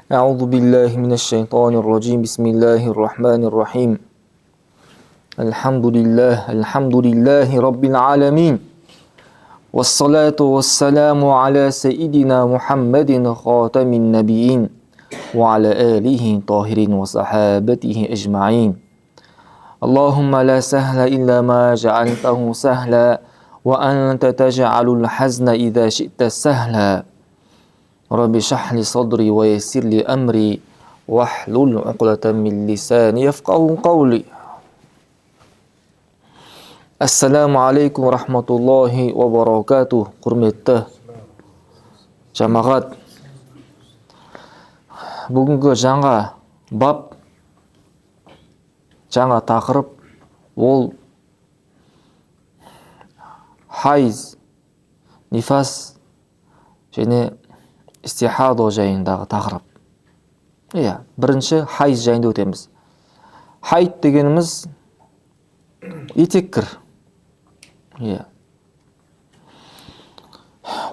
أعوذ بالله من الشيطان الرجيم بسم الله الرحمن الرحيم الحمد لله رب العالمين والصلاة والسلام على سيدنا محمد خاتم النبيين وعلى آله طاهرين وصحابته أجمعين اللهم لا سهل إلا ما جعلته سهلا وأنت تجعل الحزن إذا شئت سهلا رب اشرح لي صدري ويسر لي أمري واحلل عقدة من لساني يفقهوا قولي. Ассаламу алейкум рахматуллахи ва баракатух. Құрметті жамағат, бүгінгі жаңа бап, жаңа тақырып ол хайз, нифас және истихадо жайындағы тақырып. Бірінші хайз жайында өтеміз. Хайд дегеніміз етеккір.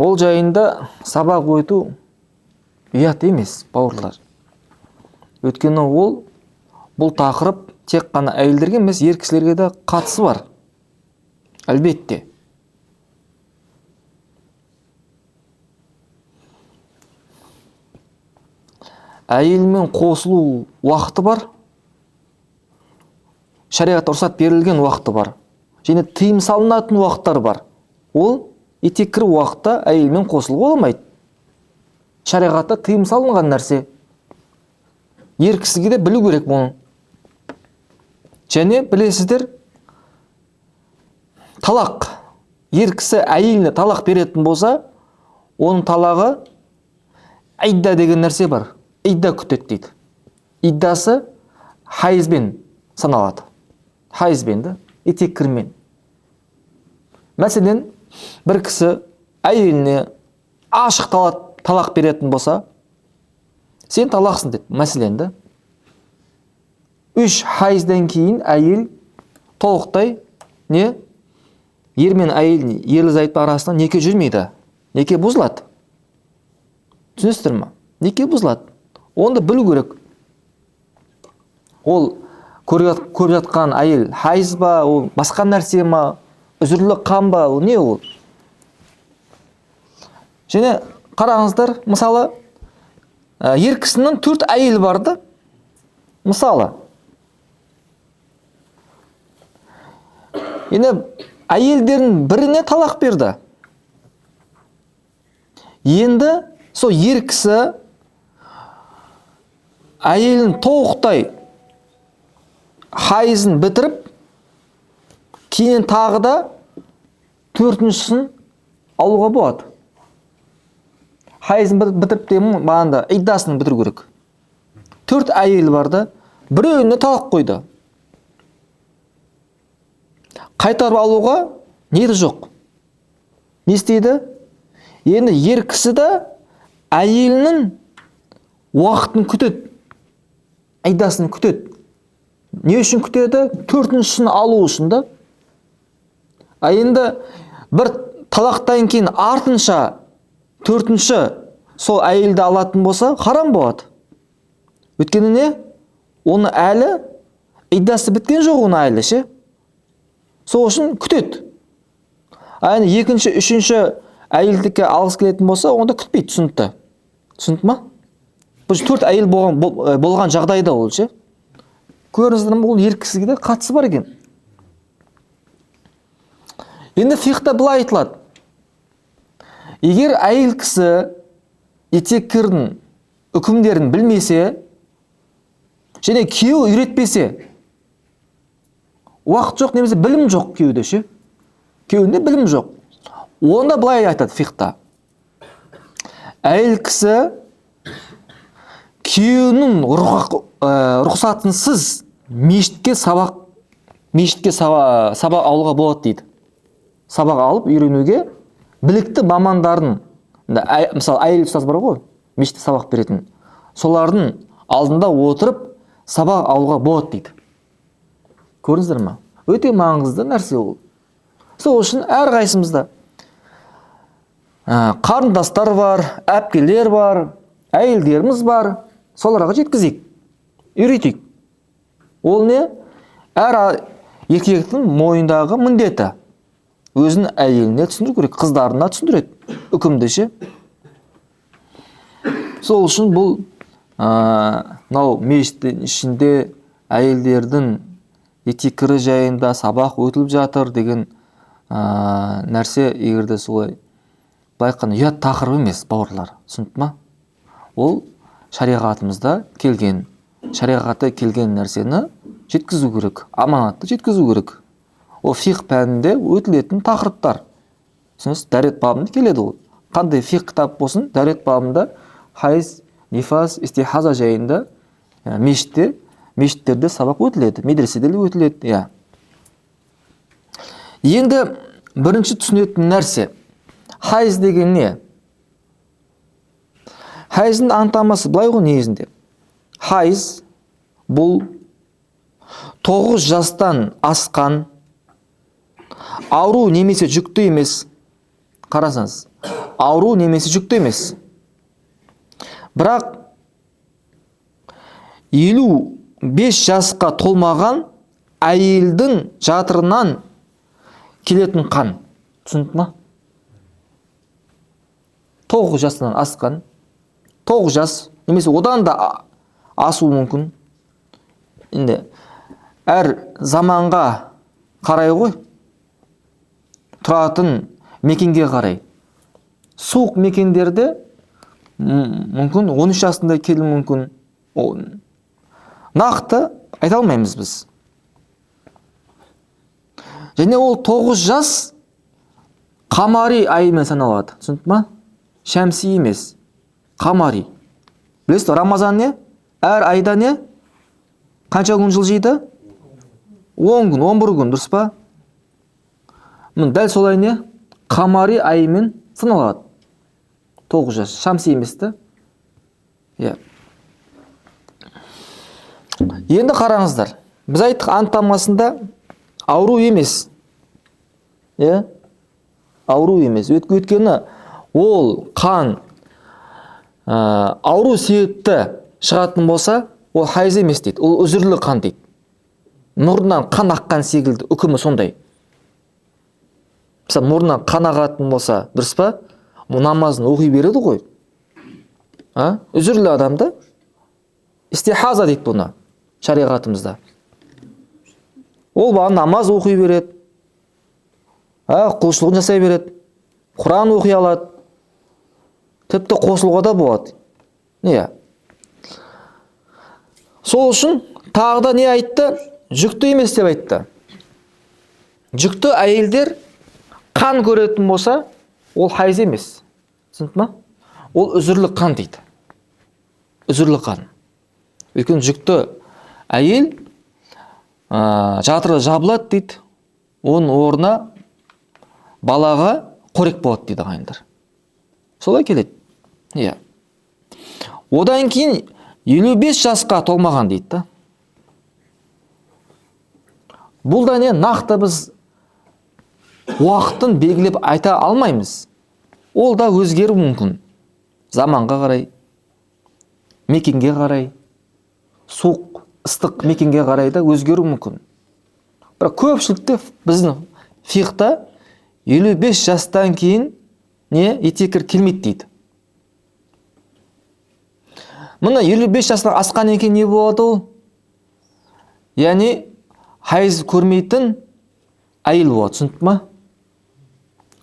Ол жайында сабақ өту ұят емес, бауырлар. Өйткені бұл тақырып тек қана әйелдерге емес, ер кісілерге де қатысы бар. Әлбетте. Әйелмен қосылу уақыты бар, шариғатта рұқсат берілген уақыты бар, және тыйым салынатын уақыттар бар. Ол етеккір уақытта әйелмен қосылуға болмайды. Шариғатта тыйым салынған нәрсе. Ер кісіге де білу керек бұны. Және білесіздер, талақ. Ер кісі әйеліне талақ беретін болса, оның талағы идда деген нәрсе бар. Идда күтеді дейді. Иддасы хайызбен саналады. Хайызбен де, етеккірмен. Мәселен, бір кісі әйеліне ашық талақ беретін болса, сен талақсың деді, мәселен де. 3 хайыздан кейін әйел толықтай ер мен әйел, ерлі-зайыпты арасында неке жүрмейді. Неке бұзылады. Түсінесіздер ме? Неке бұзылады. Оны білу керек. Ол көріп жатқан әйел хайыз ба, ол басқа нәрсе ма, үзірлі қан ба, ол не ол? Және қараңыздар, мысалы, ер кісінің 4 әйел барды. Мысалы, әйелдердің біріне талақ берді. Енді сол ер кісі әйелін толықтай хайызын бітіріп, кейін тағы да 4-шісін алуға болады. Хайызын бітіріп деймін, бағанда иддасын бітіру керек. 4 әйел барды, біреуіне талақ қойды. Қайтарып алуға ниеті жоқ. Не істейді? Енді ер кісі де әйелінің уақытын күтеді. Иддасын күтеді. Не үшін күтеді? 4-шісін алу үшін да. Енді бір талақтан кейін артынша 4-ші сол әйелді алатын болса, харам болады. Өйткені не? Оны әлі иддасы біткен жоқ, оны әлі ше. Сол үшін күтеді. Енді 2-ші, 3-ші әйелдікке алғысы келетін болса, онда күтпейді, түсінікті. Түсінікті ма? Бұл 4 әйел болған жағдайда ол ше. Көріңіздер ме, ол ер кісіге де қатысы бар екен. Енді фиқта былай айтылады. Егер әйел кісі етеккірдің үкімдерін білмесе, және күйеуі үйретпесе, уақыт жоқ, немесе білім жоқ күйеуде ше. Күйеуінде білім жоқ. Онда былай айтады фиқта. Әйел кісі күйеуінің рұқсатынсыз мешітке сабақ алуға болады дейді. Сабақ алып үйренуге білікті мамандардың, мысалы әйел ұстаз бар ғой, мешітте сабақ беретін, солардың алдында отырып сабақ алуға болады дейді. Көрдіңіздер ме? Өте маңызды нәрсе ол. Сол үшін әрқайсымызда қарындастар бар, әпкелер бар, әйелдеріміз бар. соларға жеткізейік, үйретейік. Ол не? Әр еркектің мойнындағы міндеті. Өзін әйеліне түсіндіру керек, қыздарына түсіндіреді, үкімді ше. Сол үшін бұл мынау мешіттің ішінде әйелдердің этикасы жайында сабақ өтіліп жатыр деген нәрсе, егерде солай байқана ұят тақырып емес, бауырлар, түсінді ма? Ол шариғатымызда келген, шариғатта келген нәрсені жеткізу керек, аманатты жеткізу керек. Ол фиқ пәнінде өтілетін тақырыптар. Түсінесіз, дәрет бабында келеді ол. Қандай фиқ кітап болсын, дәрет бабында хайз, нифас, истихаза жайында мешіттерде сабақ өтіледі, медреседе өтіледі. Я. Енді бірінші түсінетін нәрсе, хайз деген не? Хайздың анықтамасы былай ғой негізінде. Хайз бұл 9 жастан асқан ауру немесе жүкті емес. Қарасаңыз, ауру немесе жүкті емес. Бірақ 55 жасқа толмаған әйелдің жатырынан келетін қан. Түсінді ма? 9 жастан асқан, 9 жас немесе одан да асуы мүмкін. Енді әр заманға қарай ғой, тұратын мекенге қарай. Суық мекендерде мүмкін 13 жасында келуі мүмкін. Нақты айта алмаймыз біз. Және ол 9 жас қамари айымен саналады. Түсінді ма? Шәмси емес, қамари. Білесіз, Рамазан не? Әр айда не? Қанша күн жылжиды? 10 күн, 11 күн, дұрыс па? Дәл солай не? Қамари айымен саналады. 9 жас, шәмси еместі. Енді қараңыздар. Біз айттық, анықтамасында ауру емес. Ауру емес. Өйткені ол қан ауру себепті шығатын болса, ол хайз емес дейді. Ол үзірлі қан дейді. Мұрнынан қан аққан секілді, үкімі сондай. Мысалы, мұрнынан қан ағатын болса, дұрыс па? Намазын оқи береді ғой. Үзірлі адамды истихаза дейді бұны шариғатымызда. Ол баған намаз оқи береді, құлшылығын жасай береді, Құран оқи алады, тіпті қосылуға да болады. Сол үшін тағы да не айтты? Жүкті емес деп айтты. Жүкті әйелдер қан көретін болса, ол хайз емес. Түсінді ма? Ол үзірлі қан дейді. Үзірлі қан. Өйткені жүкті әйел жатыры жабылады дейді. Оның орнына балаға қорек болады дейді ағайындар. Солай келеді. Одан кейін 55 жасқа толмаған дейді. Бұл да не? Нақты біз уақытын белгілеп айта алмаймыз. Ол да өзгеру мүмкін. Заманға қарай, мекенге қарай, суық, ыстық мекенге қарай да өзгеру мүмкін. Бірақ көпшілікте біздің фиқта 55 жастан кейін етекір келмейді дейді. Мына 55 жастан асқан екен не болады ол? Яғни хайз көрмейтін әйел болады, түсінді ма?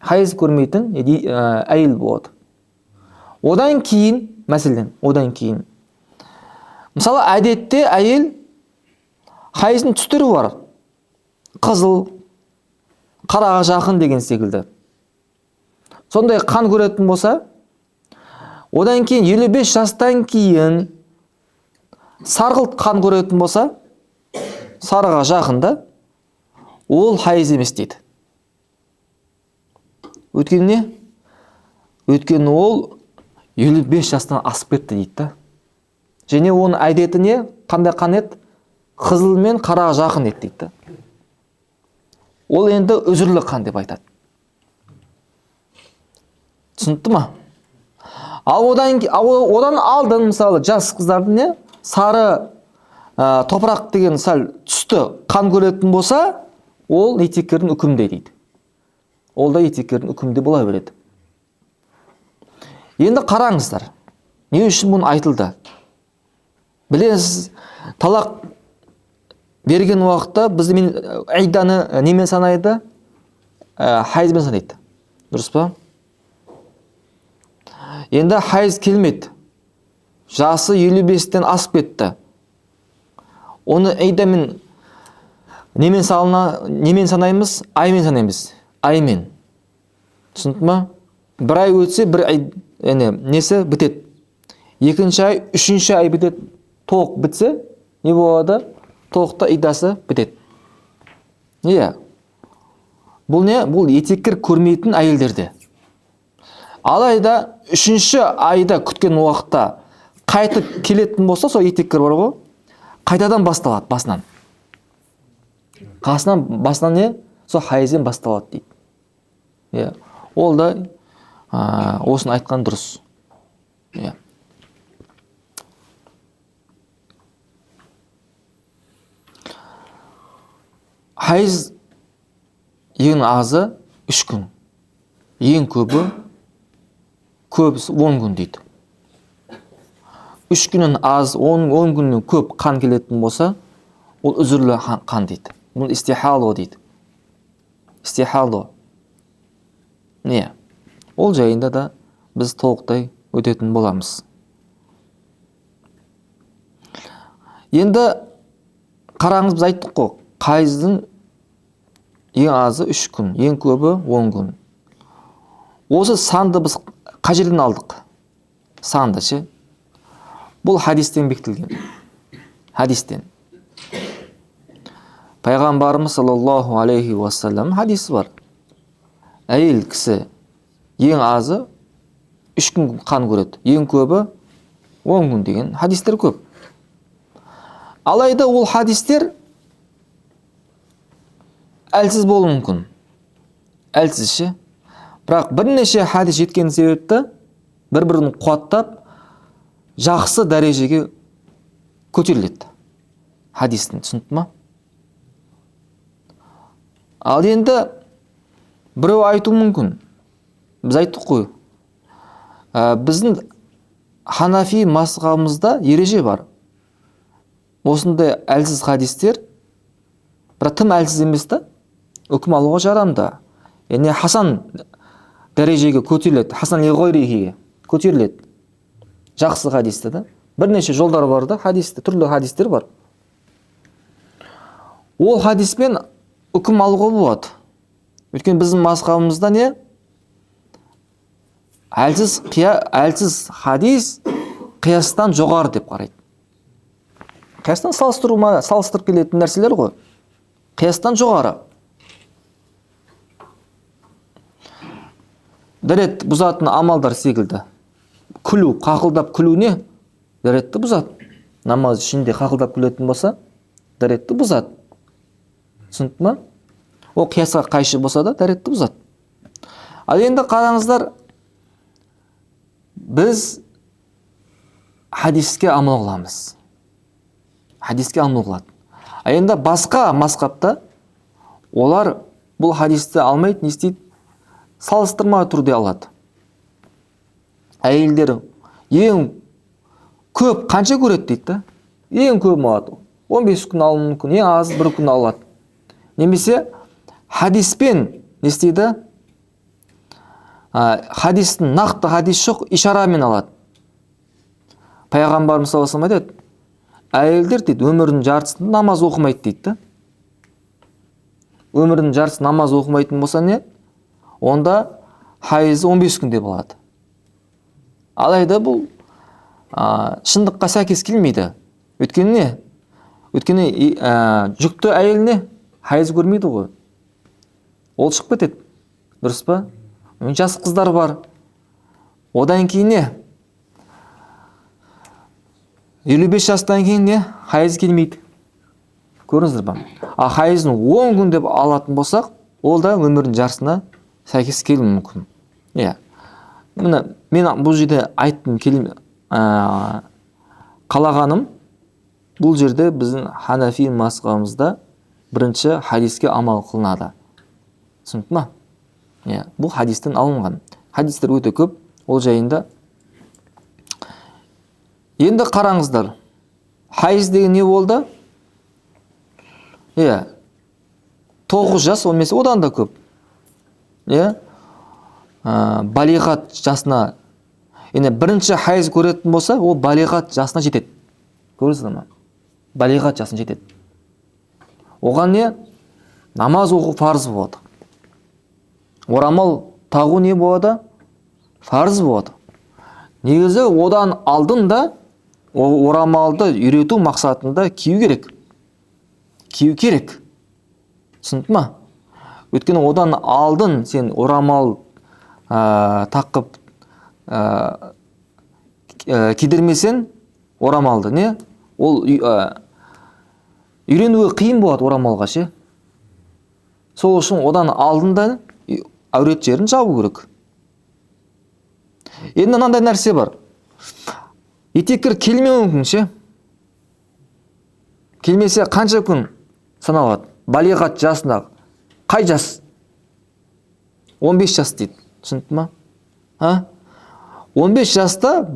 Хайз көрмейтін әйел болады. Одан кейін, мәселен, одан кейін. Мысалы, әдетте әйел хайыздың түстері бар. Қызыл, қараға жақын деген секілді. Сондай қан көретін болса, одан кейін 55 жастан кейін сарғылт қан көретін болса, сарыға жақында, ол хайыз емес дейді. Өйткені не? Өйткені ол 55 жастан асып кетті дейді. Және оның әдеті не? Қандай қан еді? Қызыл мен қараға жақын еді дейді. Ол енді үзірлі қан деп айтады. Түсінді ма? Ал одан алдын мысалы жас қыздардың не сары топырақ деген сәл түсті қан көретін болса, ол етеккердің үкімде дейді. Ол да етеккердің үкімде бола береді. Енді қараңыздар, не үшін бұны айтылды? Білесіз, талақ берген уақытта бізді айданы немен санайды? Хайызбен санайды. Дұрыс па? Енді хайыз келмеді. Жасы 55-тен асып кетті. Оны айдамен немен санаймыз? Аймен санаймыз. Аймен. Түсінді ма? Бір ай өтсе, бір ай несі бітеді. Екінші ай, үшінші ай бітеді. Тоқ бітсе, не болады? Тоқта идасы бітеді. Не? Бұл не? Бұл етеккер көрмейтін әйелдерде. Алайда үшінші айда күткен уақытта қайтып келетін болса, сол етеккер бар ғой, қайтадан басталады, басынан. Басынан не? Сол хайызден басталады дейді. Ол да осыны айтқан дұрыс. Хайыз ең азы 3 күн, ең көбісі 10 күн дейді. 3 күннен аз, 10 күннен көп қан келетін болса, ол үзірлі қан дейді. Бұл истихало дейді. Истихало. Не? Ол жайында да біз толықтай өтетін боламыз. Енді қараңыз, біз айттық қой, хайыздың ең азы 3 күн, ең көбі 10 күн. Осы санды біз қай жерден алдық? Санды ше? Бұл хадистен бекітілген. Хадистен. Пайғамбарымыз саллаллаху алейхи уассалам хадисі бар. Әйел кісі ең азы 3 күн қан көреді, ең көбі 10 күн деген хадистер көп. Алайда ол хадистер әлсіз болуы мүмкін. Әлсіз ше. Бірақ бірнеше хадис жеткен себепті бір-бірін қуаттап жақсы дәрежеге көтеріледі. Хадистің, түсінді ма? Ал енді біреу айту мүмкін. Біз айттық қой. Біздің ханафи мазхабымызда ереже бар. Осындай әлсіз хадистер, бірақ тым әлсіз емес та, үкім алуға жарамды. Яғни хасан дәрежеге көтеріледі, хасан лиғойрихиге көтеріледі. Жақсы хадисті да. Бірнеше жолдар бар да, хадисті, түрлі хадистер бар. Ол хадиспен үкім алуға болады. Өйткені біздің мазхабымызда не? Әлсіз хадис қиястан жоғары деп қарайды. Қиястан салыстырып келетін нәрселер ғой. Қиястан жоғары. Дәретті бұзатын амалдар секілді. Күлу, қақылдап күлу не? Дәретті бұзат. Намаз ішінде қақылдап күлетін болса, дәретті бұзат. Түсінді ма? Ол қиясқа қайшы болса да, дәретті бұзат. Ал енді қараңыздар, біз хадиске амал қыламыз. Хадиске амал қылады. Ал енді басқа мазхабта олар бұл хадисті алмайды, не істейді? Салыстырма түрде алады. Әйелдер ең көп қанша көреді дейді? Ең көп алады. 15 күн алуы мүмкін, ең аз 1 күн алады. Немесе хадиспен не істейді? Хадистің нақты хадис жоқ, ишарамен алады. Пайғамбарымыз саллаллаху алейхи вассалам айтады, әйелдер дейді, өмірінің жартысын намаз оқымайды дейді. Өмірінің жартысы намаз оқымайтын болса не? Онда хайызы 15 күнде болады. Алайда бұл шындыққа сәйкес келмейді. Өйткені не? Өйткені жүкті әйеліне хайыз көрмейді ғой. Ол шығып кетеді. Дұрыс па? Жас қыздар бар. Одан кейін не? 55 жастан кейін не? Хайыз келмейді. Көріңіздер ба? Хайызын 10 күн деп алатын болсақ, ол да өмірдің жарысына сәйкес келуі мүмкін. Міне мен бұл жерде айттым қалағаным, бұл жерде біздің Ханафи мазхабымызда бірінші хадиске амал қылынады. Түсінікті ма? Бұл хадистен алынған. Хадистер өте көп, ол жайында. Енді қараңыздар, хайыз деген не болды? 9 жас, олмесе одан да көп. Балиғат жасына, бірінші хайыз көретін болса, ол балиғат жасына жетеді. Көресіздер ме? Балиғат жасына жетеді. Оған не? Намаз оқу парыз болады. Орамал тағу не болады? Парыз болады. Негізі одан алдын да орамалды үйрету мақсатында кию керек. Кию керек. Түсінді ма? Өйткені одан алдын сен орамал тақып кидірмесен орамалды, не? Ол үйренуі қиын болады орамалға, ше. Сол үшін одан алдында әурет жерін жабу керек. Енді мынандай нәрсе бар. Етеккір келмеуі мүмкін, ше. Келмесе қанша күн саналады? Балиғат жасында. Қай жас? 15 жас дейді. Түсінді ма? 15 жаста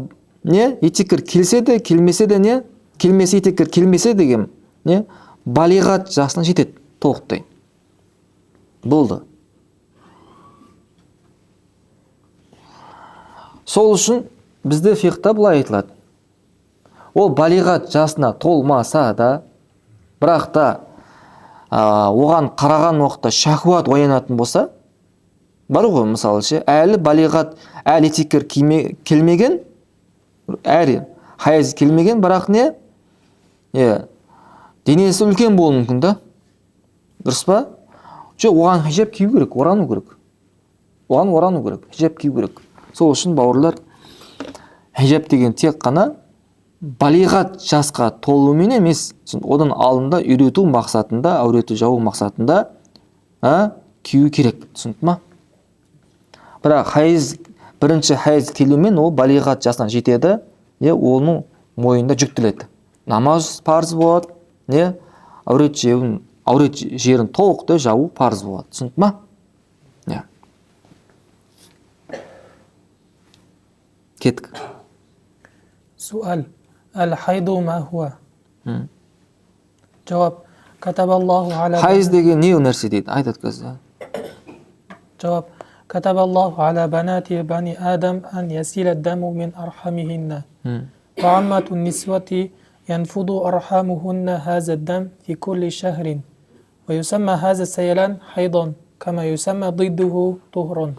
не? Етеккір келсе де, келмесе де не? Келмесе етеккір келмесе деген не? Балиғат жасына жетеді толықтай. Болды. Сол үшін бізде фиқта былай айтылады. Ол балиғат жасына толмаса да, бірақ та оған қараған уақытта шахуат оянатын болса, бар ғой, мысалы ше, әлі балиғат, әлі етеккір келмеген, әрі хайыз келмеген, бірақ не? Денесі үлкен болуы мүмкін да. Дұрыс па? Оған хижаб кию керек, орану керек. Оған орану керек, хижаб кию керек. Сол үшін бауырлар, хижаб деген тек қана балиғат жасқа толуымен емес, одан алдында үйрету мақсатында, әуреті жабу мақсатында кию керек. Түсінді ма? Бірақ бірінші хайыз келумен ол балиғат жасына жетеді, оның мойнында жүктеледі. Намаз парыз болады, әурет жерін толықтай жабу парыз болады. Түсінді ма? Кеттік. Суал. Әл-хайду ма хуа? Жауап. Катабаллаху аля... Хайыз деген не нәрсе дейді? Айтады қазір. Жауап. Катабаллаху аля банати бани адам ан ясила даму min архамихинна. Ва аммату нисвати янфуду архамухунна хаза дам фи кулли шахрин. Ва юсамма хаза сайлан хайдан, кама юсамма диддуху тухрон.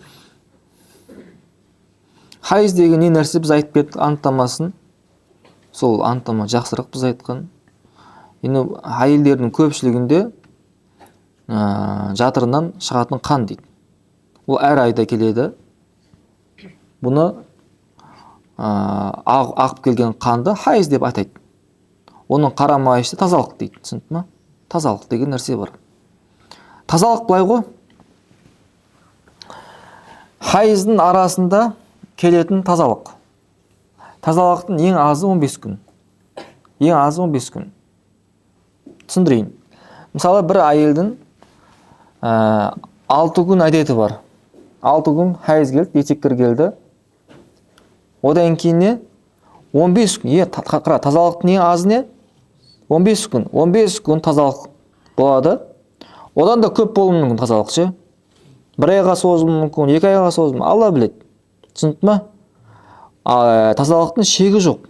Хайыз деген не нәрсе біз айтып кеттік анықтамасын. Сол анықтама жақсырақ біз айтқан. Енді әйелдердің көпшілігінде жатырынан шығатын қан дейді. Ол әр айда келеді. Бұны ағып келген қанды хайыз деп атайды. Оның қарама-қайшы тазалық дейді. Түсінді ма? Тазалық деген нәрсе бар. Тазалық былай ғой. Хайыздың арасында келетін тазалық. Тазалықтың ең азы 15 күн. Ең азы 15 күн. Түсіндірейін. Мысалы, бір әйелдің 6 күн әдеті бар. 6 күн хайыз келді, етеккір келді. Одан кейін не? 15 күн. Тазалықтың ең азы не? 15 күн. 15 күн тазалық болады. Одан да көп болуы мүмкін тазалық, ше. 1 айға созылуы мүмкін, 2 айға созылуы мүмкін. Алла біледі. Түсінді ма? Тазалықтың шегі жоқ.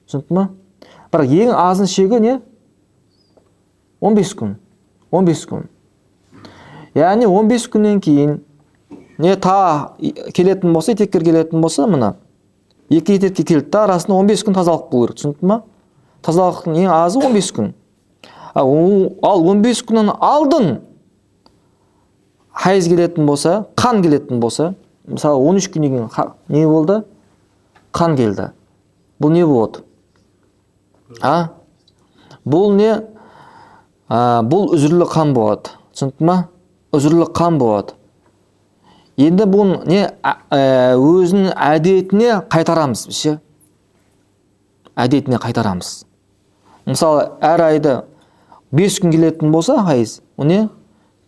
Түсінді ма? Бірақ ең азын шегі не? 15 күн. 15 күн. Яғни 15 күннен кейін не келетін болса, етеккір келетін болса, мына екі етекке келді, арасында 15 күн тазалық болу керек. Түсінді ма? Тазалықтың ең азы 15 күн. Ал 15 күннен алдын хайыз келетін болса, қан келетін болса, мысалы 13 күннен кейін не болды? Қан келді. Бұл не болады? Бұл не? Бұл үзірлі қан болады. Түсінді ма? Үзірлі қан болады. Енді бұны өзінің әдетіне қайтарамыз біз ше. Әдетіне қайтарамыз. Мысалы, әр айда 5 күн келетін болса, хайыз, оны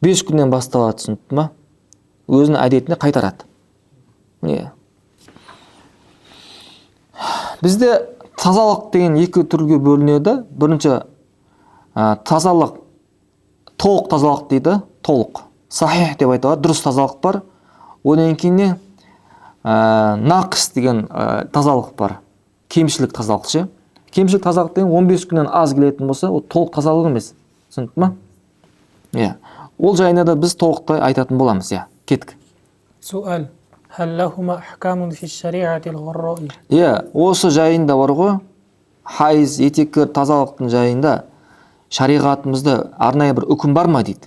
5 күннен басталады, түсінді ма? Өзінің әдетіне қайтарады. Бізде тазалық деген екі түрге бөлінеді. Бірінші тазалық, толық тазалық дейді, толық. Сахих деп айтады, дұрыс тазалық бар. Одан кейін нақыс деген тазалық бар. Кемшілік тазалық ше. Кемшілік тазалық деген 15 күннен аз келетін болса, ол толық тазалық емес. Түсінді ма? Ол жайында да біз толықтай айтатын боламыз, кеттік. Суал. هل لهما أحكام في الشريعة الغراء؟ Осы жайында бар ғой, хайыз, етеккір, тазалықтың жайында шариғатымызда арнайы бір үкім бар ма дейді.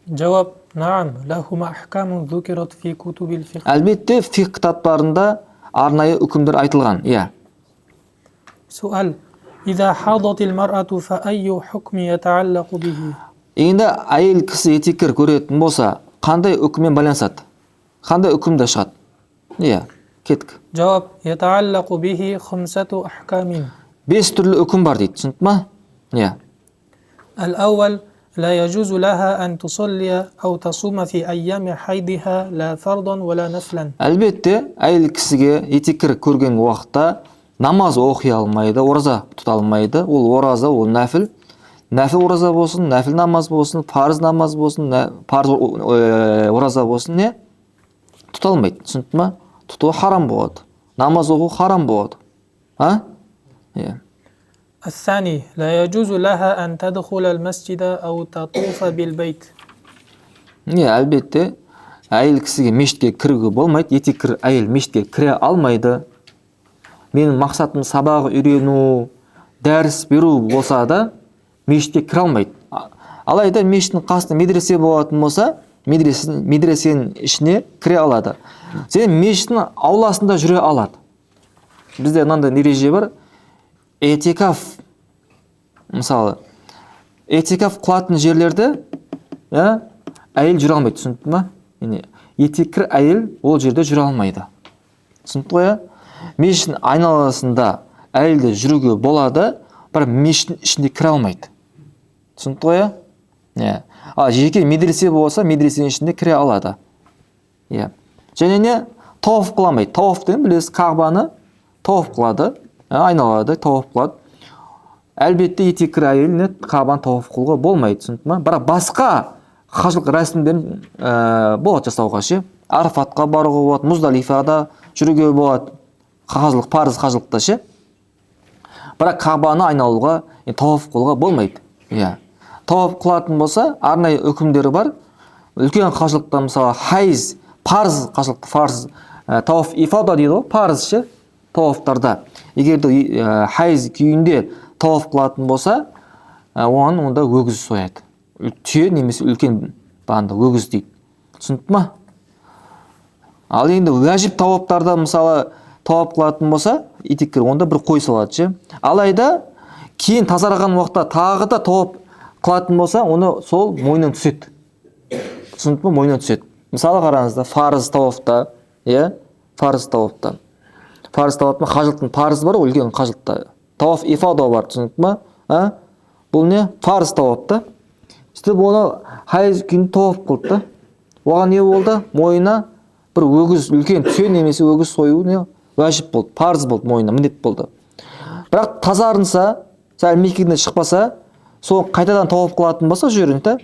جواب نعم لهما أحكام ذكرت في كتب الفقه. Әлбетте фиқ кітаптарында арнайы үкімдер айтылған. سؤال. إذا حاضت المرأة فأي حكم يتعلق به؟ Енді әйел кісі етеккір көретін болса, қандай үкіммен байланысады? Қандай үкімді шығады? Кеттік. جواب يتعلق به 5 أحكام. 5 түрлі үкім бар дейді, түсінді ма? الأول لا يجوز لها أن تصلي أو تصوم في أيام حيضها لا فرضا ولا نفلا. Әлбетте, әйел кісіге етеккір көрген уақытта намаз оқи алмайды, ораза тұта алмайды. Ол ораза, ол нәфіл. Нәфіл ораза болсын, нәфіл намаз болсын, парыз намаз болсын, парыз ораза болсын, тұта алмайды. Түсінді ма? Тұту харам болады. Намаз оқу харам болады. الثاني لا يجوز لها أن تدخل المسجد أو تطوف بالبيت. Әлбетте, әйел кісіге мешітке кіруге болмайды. Етеккір әйел мешітке кіре алмайды. Менің мақсатым сабағы үйрену, дәріс беру болса да, мешітке кіре алмайды. Алайда мешіттің қасында медресе болатын болса, медресенің ішіне кіре алады. Сен мешіттің ауласында жүре алады. Бізде мынандай ереже бар. Этикаф, мысалы, этикаф қылатын жерлерде әйел жүре алмайды, түсінді ма? Етеккір әйел ол жерде жүре алмайды. Түсінді ғой? Мешіттің айналасында әйелді жүруге болады, бірақ мешіттің ішінде кіре алмайды. Түсінді ғой? Жеке медресе болса, медресенің ішінде кіре алады. Және не? Тауаф қыламайды. Тауаф деген білесіз, Кағбаны тауаф қылады, айналады, тауаф қылады. Әлбетте етеккір әйел Кағбаны тауаф қылуға болмайды, түсінді ма? Бірақ басқа қажылық рәсімдерін болады жасауға ше. Арафатқа баруға болады, Муздалифада жүруге болады. Қажылық, парыз қажылықта ше. Бірақ Кағбаны айналуға, тауаф қылуға болмайды. Тауаф қылатын болса, арнайы үкімдері бар. Үлкен қажылықта, мысалы, хайыз, парыз қажылықта, парыз, тауаф ифада дейді ғой, парыз ше. Тауафтарда. Егер де хайыз күйінде тауаф қылатын болса, оған онда өгіз сояды. Түйе немесе үлкен бағанда өгіз дейді. Түсінді ма? Ал енді уәжіп тауаптарда, мысалы, тауап қылатын болса, етеккір онда бір қой салады ше. Алайда кейін тазарған уақытта тағы да тауап қылатын болса, оны сол мойнынан түседі. Түсінді ма? Мойнынан түседі. Мысалы қараңызда, фарыз тауапта, фарыз тауапта. Парыз тауапта қажылықтың парызы бар, үлкен қажылықта. Тауаф ифада бар, түсінді ма? Бұл не? Парыз тауапта. Сөйтіп оны хайыз күні тауап қылды. Оған не болды? Мойнына бір өгіз, үлкен түйе немесе өгіз сою не? Уәжіп болды, парыз болды, мойнына міндет болды. Бірақ тазарынса, сәл меккеден шықпаса, сол қайтадан тауап қылатын болса жүрінді,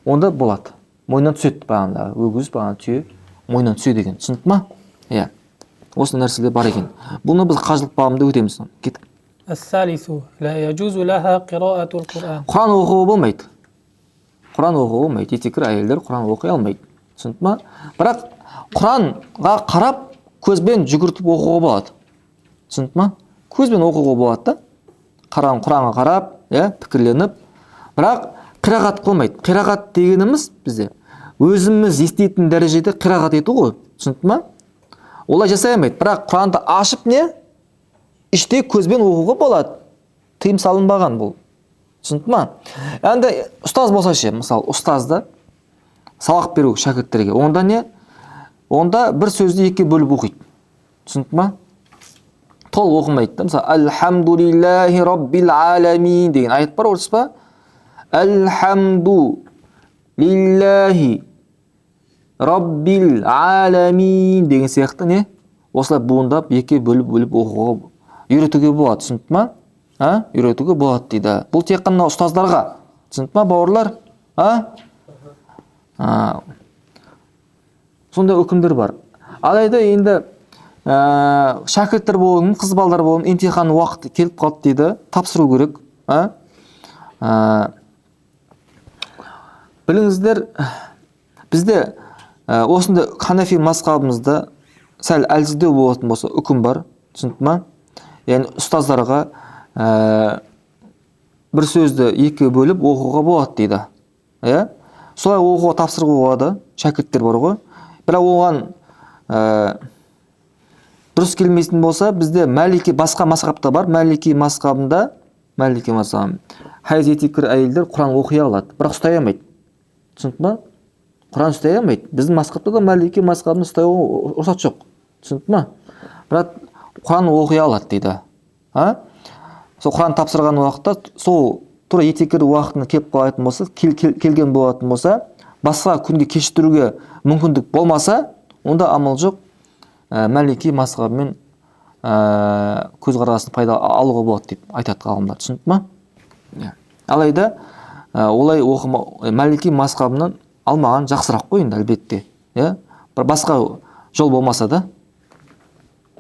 онда болады. Мойнынан түседі бағанда, өгіз, бағанда түйе, мойнынан түседі деген. Түсінді ма? Осы нәрселер бар екен. Бұны біз қажылық бабында өтеміз. Кеттік. الثالث لا يجوز لها قراءة القرآن. Құран оқуы болмайды. Құран оқуы болмайды. Етеккір әйелдер Құран оқи алмайды. Түсінді ма? Бірақ Құранға қарап, көзбен жүгіртіп оқуға болады. Түсінді ма? Көзбен оқуға болады да. Құранға қарап, пікірленіп. Бірақ қирағат қылмайды. Қирағат дегеніміз бізде өзіміз еститін дәрежеде қирағат ету ғой. Түсінді ма? Олай жасай алмайды. Бірақ Құранды ашып не? Іште көзбен оқуға болады. Тыйым салынбаған бұл. Түсінді ма? Енді ұстаз болса ше, мысалы ұстазды сабақ беру шәкірттерге. Онда не? Онда бір сөзді екіге бөліп оқиды. Түсінді ма? Толық оқымайды да. Мысалы, Алхамдулиллахи Раббил аламин деген аят бар, орыс па? Алхамду лиллахи Раббил аламин деген сияқты не? Осылай буындап, екіге бөліп оқуға үйретуге болады. Түсінді ма? Үйретуге болады дейді. Бұл тек қана ұстаздарға. Түсінді ма, бауырлар? Сондай үкімдер бар. Алайда енді шәкірттер болын, қыз балдар болын, емтихан уақыты келіп қалды дейді, тапсыру керек. Біліңіздер, бізде осында Ханафи мазхабымызда сәл әлсіздеу болатын болса үкім бар. Түсінді ма? Яғни ұстаздарға бір сөзді екі бөліп оқуға болады дейді. Солай оқуға тапсыруға болады, шәкірттер бар ғой. Бірақ оған дұрыс келмейтін болса, бізде Малики басқа мазхабта бар. Малики мазхабында, хайыз етеккір әйелдер Құран оқи алады, бірақ ұстай алмайды. Түсінді ма? Құран ұстай алмайды. Біздің мазхабта да Малики мазхабында ұстауға рұқсат жоқ. Түсінді ма? Бірақ Құран оқи алады дейді. Сол Құран тапсырған уақытта, сол тура етеккір уақытына келіп қалатын болса, келген болатын болса, басқа күнге кешіктіруге мүмкіндік болмаса, онда амал жоқ. Малики мазхабымен көзқарасын пайда алуға болады деп айтады ғалымдар. Түсінді ма? Алайда олай Малики мазхабынан алмаған жақсырақ қой енді, әлбетте. Бір басқа жол болмаса да.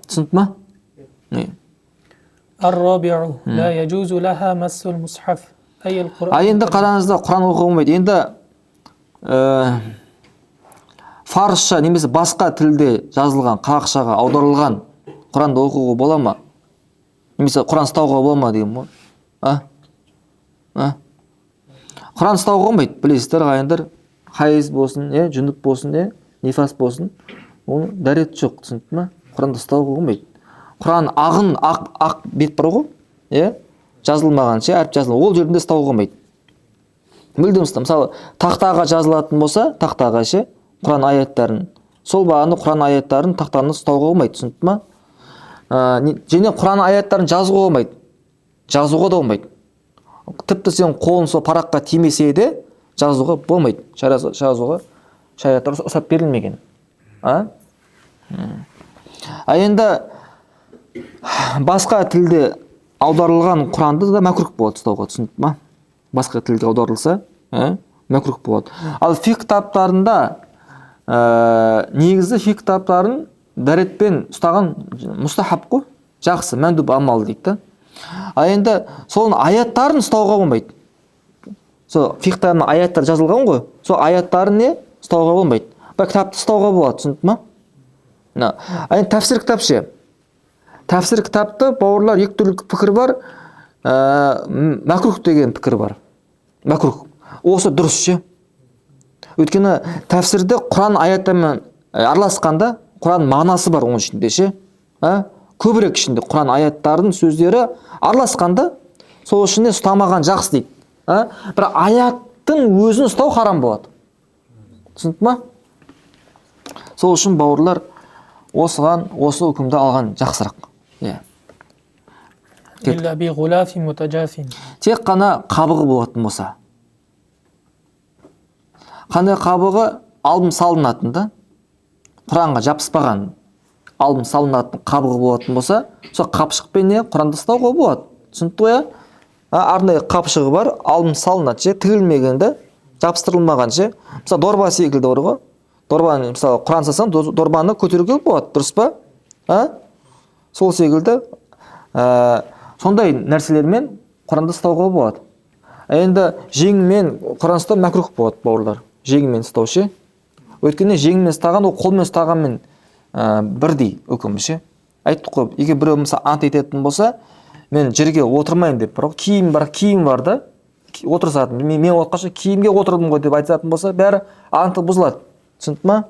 Түсінді ма? Ар-рабиу ла яджузу лаха массул мусхаф. Енді қараңызда Құран оқуға болмайды. Енді фарсша немесе басқа тілде жазылған, қазақшаға аударылған Құранды оқуға бола ма? Немесе Құран ұстауға бола ма деген ғой. Құран ұстауға болмайды, білесіздер ағайындар. Хайыз болсын, жүніп болсын, нифас болсын, оның дәреті жоқ, түсінді ма? Құранды ұстауға болмайды. Құран ағын, ақ бет бар ғой, жазылмаған әріп жазылмаған, ол жерінде ұстауға болмайды. Мүлдем ұста. Мысалы, тақтаға жазылатын болса, тақтаға Құран аяттарын, сол бағаны Құран аяттарын тақтаны ұстауға болмайды, түсінді ма? Және Құран аяттарын жазуға болмайды. Жазуға да болмайды. Тіпті сен қолын сол параққа тимесе де жазуға болмайды. Жазуға шариғатта рұқсат берілмеген. Енді басқа тілде аударылған Құранды да мәкрух болады ұстауға, түсінді ма? Басқа тілге аударылса, мәкрух болады. Ал фиқ кітаптарында негізі фиқ кітаптарын дәретпен ұстаған мұстахаб қой, жақсы, мәндуб амал дейді. Ал енді соның аяттарын ұстауға болмайды. Сол фиқтарының аяттар жазылған ғой, сол аяттарын не ұстауға болмайды. Бір кітапты ұстауға болады, түсінді ма? Ал енді тәфсір кітап ше. Тәфсір кітапты бауырлар екі түрлі пікір бар. Мәкрух деген пікір бар. Мәкрух. Осы дұрыс ше. Өйткені тәфсірде Құран аяттармен араласқанда Құран мағынасы бар оның ішінде ше. Көбірек ішінде Құран аяттарының сөздері араласқанда сол ішінде ұстамаған жақсы дейді. Бір аяттың өзін ұстау харам болады. Түсінді ма? Сол үшін бауырлар осы үкімді алған жақсырақ. Тек қана қабығы болатын болса. Қандай қабығы? Алым салынатын да. Құранға жабыспаған алым салынатын қабығы болатын болса, сол қапшықпен не Құранды ұстауға болады. Түсінді ғой? Арнайы қапшығы бар, алым салынады, тігілмегенде, жабыстырылмаған ше. Мысалы, дорба секілді бар ғой. Дорбаны, мысалы, Құран салсаң, дорбаны көтеруге болады, дұрыс па? Сол секілді сондай нәрселермен Құранды ұстауға болады. Енді жеңмен Құран ұстау мәкрух болады, бауырлар. Жеңмен ұстау ше. Өйткені жеңмен ұстаған, ол қолмен ұстағанмен бірдей үкім ше. Айттық қой, егер біреу мысалы ант ететін болса, мен жерге отырмайын деп, бірақ киім бар да, отырсатын. Мен отқаша киімге отырдым ғой деп айтатын болса, бәрі анты бұзылады. Түсінді ма?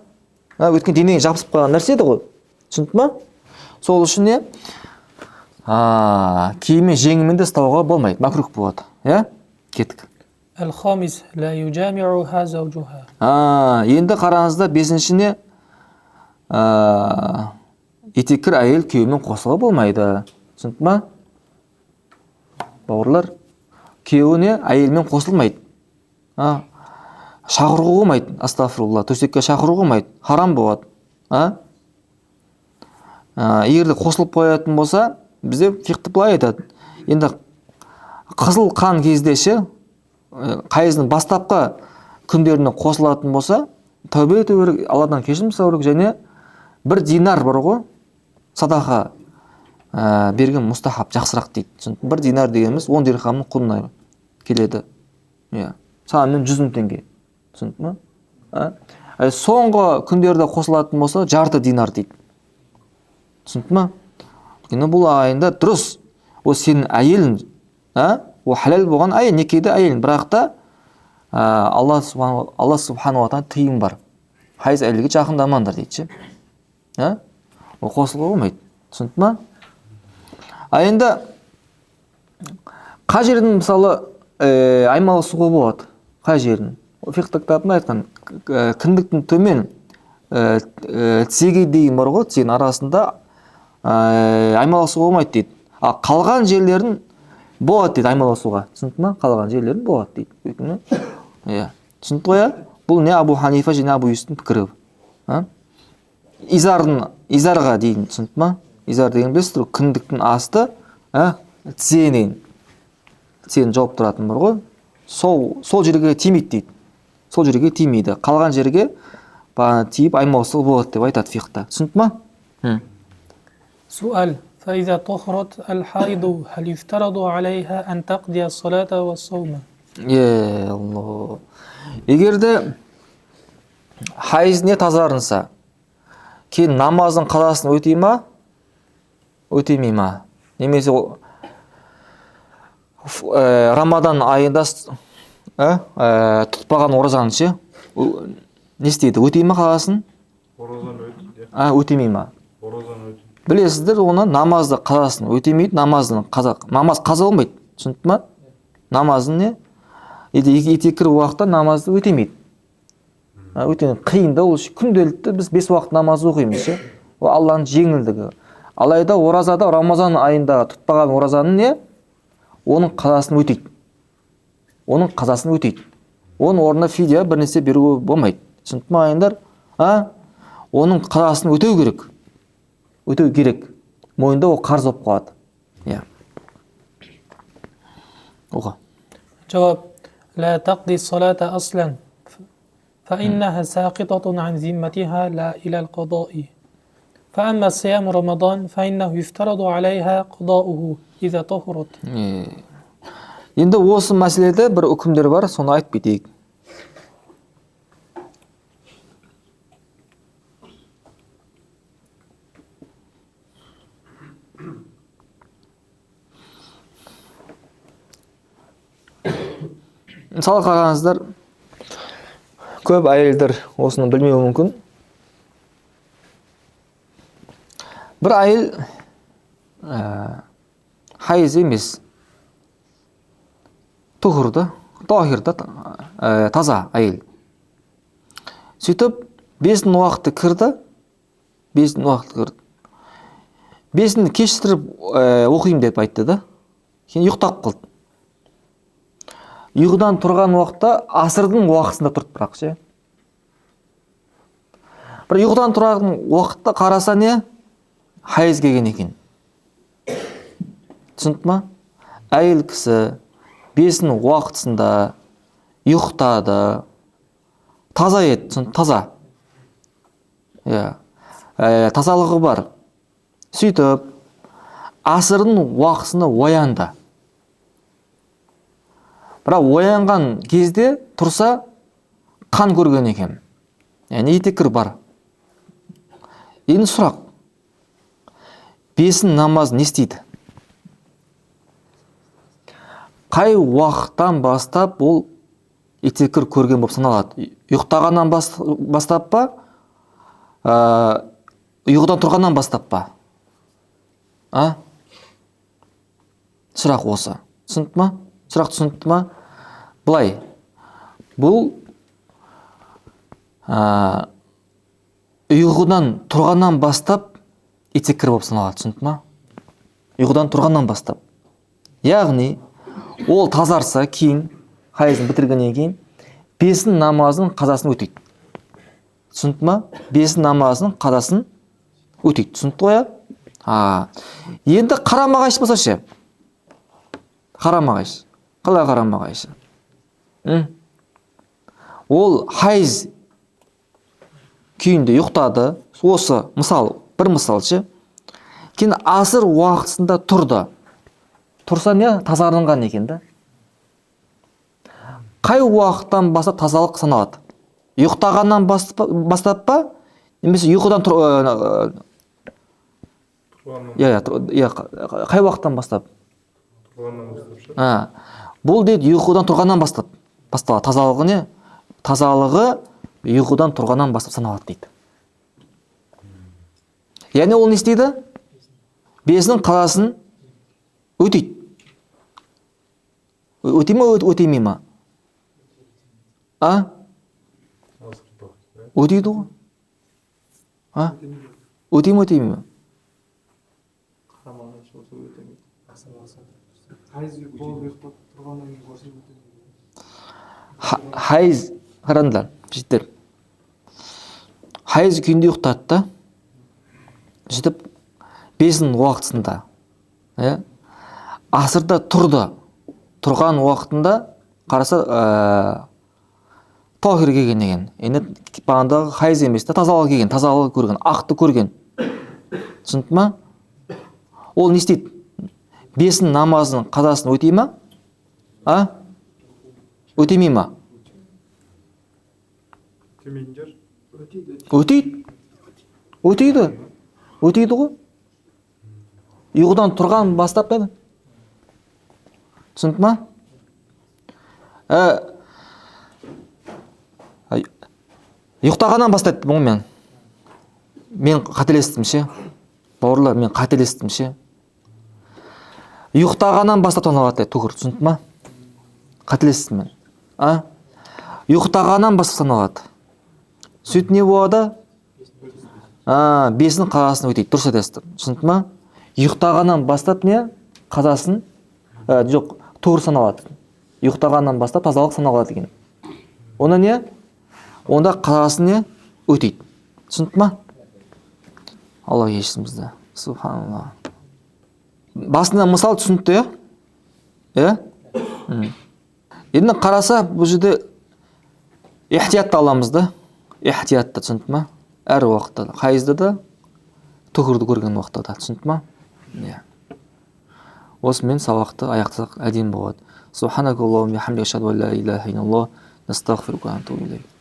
Өйткені денеге жабысып қалған нәрсе еді ғой. Түсінді ма? Сол үшін не? Киіммен жеңімен де ұстауға болмайды, мәкрух болады. Кеттік. الخامس لا يجامعها زوجها. Енді қараңызда бесіншіне етеккір әйел күйеуімен қосылуға болмайды. Түсінді ма? Бауырлар, күйеуіне әйелмен қосылмайды. Шақыруға болмайды, астағфирулла, төсекке шақыруға болмайды, харам болады. Егер де қосылып қоятын болса, бізде фиқта былай айтады. Енді қызыл қан кезде ше, қайыздың бастапқы күндеріне қосылатын болса, тәубе ету керек, Алладан кешірім сұрау керек, және 1 динар бар ғой, садақа берген мұстахаб жақсырақ дейді. 1 динар дегеніміз 10 дирхамның құнына келеді. Шамамен 100 теңге. Түсінді ме? Соңғы күндерде қосылатын болса, жарты динар дейді. Түсінді ме? Өйткені бұл айында дұрыс. Ол сенің әйелің, ол халал болған әйел, некеде әйелің, бірақ та Алла субхану ва тағала тыйым бар. Хайыз әйелге жақындамаңдар дейді. Ол қосылуға болмайды. Түсінді ме? Енді қай жердің мысалы аймаласуға болады? Қай жердің? Фиқта кітабында айтқан, кіндіктің төмен тізеге дейін бар ғой, тізенің арасында аймаласуға болмайды дейді. Қалған жерлерін болады дейді аймаласуға. Түсінді ме? Қалған жерлерін болады дейді. Түсінді ғой? Бұл не Абу Ханифа және Абу Юсуфтың пікірі. Изарға дейін, түсінді ме? Изар деген білесіздер, кіндіктің асты тізенен жауып тұратын бар ғой. Сол жерге тимейді дейді. Сол жерге тимейді. Қалған жерге тиіп аймаласуға болады деп айтады фиқта. Түсінді ме? سؤال فإذا طهرت الحائض هل يفترض عليها أن تقضي الصلاة والصوم؟ Егер де хайыз не тазарынса, кейін намазың қазасын өтей ма? Өтемей ма? Немесе Рамадан айында тұтпаған оразаны ше? Не істейді? Өтей ма қазасын? Өтемей ма? Білесіздер, оны намазды қазасын өтемейді, намаз қаза болмайды. Түсінді ма? Намазын не? Етеккір уақытта намазды өтемейді. Өтені қиында, ол күнделікті біз 5 уақыт намаз оқимыз. Ол Алланың жеңілдігі. Алайда оразада, Рамазан айында тұтпаған оразаны не? Оның қазасын өтейді. Оның орнына фидия бір нәрсе беруге болмайды. Түсінді ма айындар? Оның қазасын өтеу керек. Мойында ол қарыз болып қалады. Оға. جواب لا تقضي الصلاة أصلا فإنها ساقطة عن ذمتها لا إلى القضاء. فأما صيام رمضان فإنه يفترض عليها قضاؤه إذا طهرت. Енді осы мәселеде бір үкімдер бар, соны айтып кетейік. Мысалы қараңыздар, көп әйелдер осыны білмеуі мүмкін. Бір әйел хайыз емес, тухырды, тахирды, таза әйел. Сөйтіп, 5 уақыты кірді. 5-ні кештіріп оқиым деп айтты да. Кейін ұйықтап қалды. Ұйқыдан тұрған уақытта асырдың уақытысында тұрды бірақ ше. Бір ұйқыдан тұрған уақытта қараса не? Хайыз келген екен. Түсінді ма? Әйел кісі 5-ні уақытысында ұйықтады. Таза еді, таза. Тазалығы бар. Сөйтіп, асырдың уақытысында оянды. Бірақ оянған кезде тұрса қан көрген екен. Яғни етеккір бар. Енді сұрақ. 5 намаз не істейді? Қай уақыттан бастап ол етеккір көрген болып саналады? Ұйықтағаннан бастап па? Ұйқыдан тұрғаннан бастап па? Сұрақ осы. Түсінді ма? Сұрақ түсінді ма? Былай, бұл ұйқыдан тұрғаннан бастап итсеккір болып саналады, түсінді ма? Ұйқыдан тұрғаннан бастап. Яғни, ол тазарса кейін, хайызын бітіргеннен кейін, 5 намазының қазасын өтейді. Түсінді ма? 5 намазының қазасын өтейді. Түсінді ғой, енді қарама-қайшы болса ше? Қарама-қайшы. Қалай қарама-қайшы? Ол хайыз күйінде ұйықтады. Осы мысал, бір мысал ше. Кейін асыр уақытысында тұрды. Тұрса не? Тазарынған екен да. Қай уақыттан бастап тазалық саналады? Ұйықтағаннан бастап па? Немесе ұйқыдан қай уақыттан бастап? Бұл дейді ұйқыдан тұрғаннан басталады. Тазалығы не? Тазалығы ұйқыдан тұрғаннан бастап саналады дейді. Яғни ол не істейді? 5-нің қазасын өтейді. Өтей ме, өтеймей ме? Өтейді ғой? Өтей ме, өтеймей ме? Хайыз, қараңдар, жеттер. Хайыз күйінде ұйықтады да, жетіп 5-нің уақытысында, асырда тұрды. Тұрған уақытында қараса тахир келген деген. Енді бағандағы хайыз емес та, тазалық келген, тазалық көрген, ақты көрген. Түсінді ма? Ол не істейді? 5 намазының қазасын өтей ма? Өтемей ма? Өтейді. Өтейді ғой. Ұйқыдан тұрған бастап еді. Түсінді ма? Ұйықтағаннан бастайды бұл мен. Мен қателестім ше. Бауырлар, мен қателестім ше. Ұйықтағаннан бастап саналады, тұғыр, түсінді ма? Қателестім мен. Ұйықтағаннан бастап саналады. Сөйт не болады? 5-нің қазасын өтейді, дұрыс айтасыздар. Түсінді ма? Ұйықтағаннан бастап не? Қазасын жоқ, тұғыр саналады. Ұйықтағаннан бастап тазалық саналады деген. Оны не? Онда қазасын не? Өтейді. Түсінді ма? Алла ешімізді. Субханалла. Басында мысал түсінді, Енді қараса, бұл жерде ихтиятты аламыз да. Ихтиятты, түсінді ма? Әр уақытта да. Хайызда да, тұғырды көрген уақытта да, түсінді ма? Осымен сабақты аяқтасақ әдемі болады. Субханакаллахумма ва бихамдика, ашһаду ан ла илаха илlalloh, настағфирука ва атубу илейк.